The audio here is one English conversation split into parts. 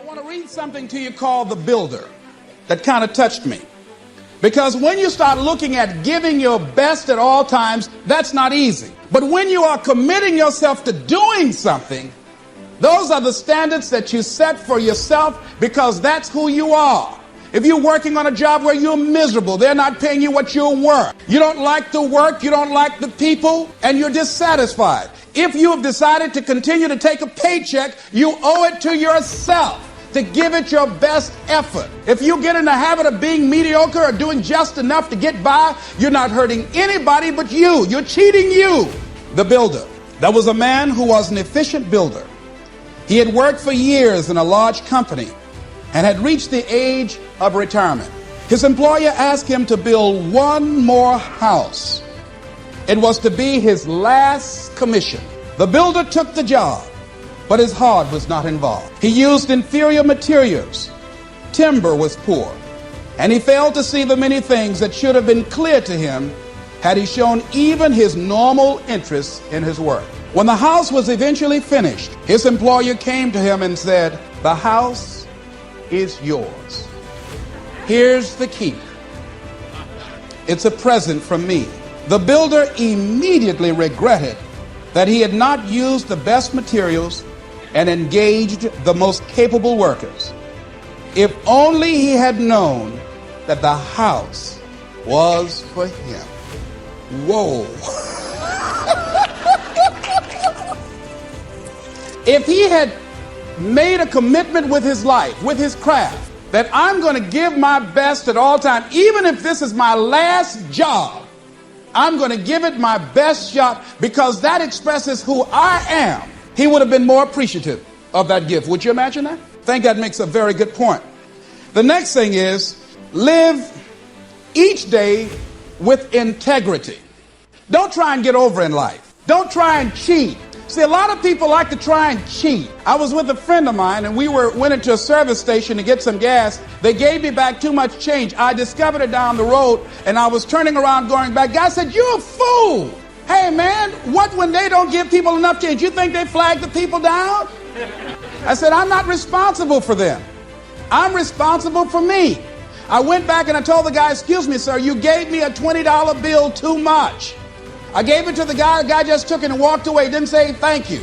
want to read something to you called The Builder that kind of touched me. Because when you start looking at giving your best at all times, that's not easy. But when you are committing yourself to doing something, those are the standards that you set for yourself because that's who you are. If you're working on a job where you're miserable, they're not paying you what you're worth. You don't like the work, you don't like the people, and you're dissatisfied. If you have decided to continue to take a paycheck, you owe it to yourself to give it your best effort. If you get in the habit of being mediocre or doing just enough to get by, you're not hurting anybody but you. You're cheating you. The Builder. There was a man who was an efficient builder. He had worked for years in a large company and had reached the age of retirement. His employer asked him to build one more house. It was to be his last commission. The builder took the job, but his heart was not involved. He used inferior materials. Timber was poor, and he failed to see the many things that should have been clear to him had he shown even his normal interest in his work. When the house was eventually finished, his employer came to him and said, "The house is yours. Here's the key. It's a present from me." The builder immediately regretted that he had not used the best materials and engaged the most capable workers. If only he had known that the house was for him. Whoa. If he had made a commitment with his life, with his craft, that I'm going to give my best at all times, even if this is my last job, I'm going to give it my best shot because that expresses who I am, he would have been more appreciative of that gift. Would you imagine that? I think that makes a very good point. The next thing is live each day with integrity. Don't try and get over in life. Don't try and cheat. See, a lot of people like to try and cheat. I was with a friend of mine and we went into a service station to get some gas. They gave me back too much change. I discovered it down the road and I was turning around going back. Guy said, "You're a fool. Hey man, what when they don't give people enough change? You think they flag the people down?" I said, "I'm not responsible for them. I'm responsible for me." I went back and I told the guy, "Excuse me, sir, you gave me a $20 bill too much." I gave it to the guy just took it and walked away, didn't say thank you.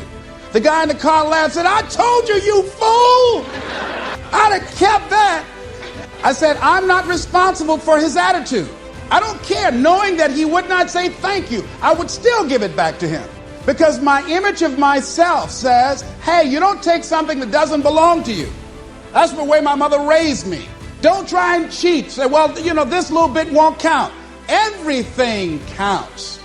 The guy in the car laughed, said, "I told you, you fool." I'd have kept that. I said, I'm not responsible for his attitude. I don't care, knowing that he would not say thank you, I would still give it back to him. Because my image of myself says, hey, you don't take something that doesn't belong to you. That's the way my mother raised me. Don't try and cheat. Say, well, you know, this little bit won't count. Everything counts.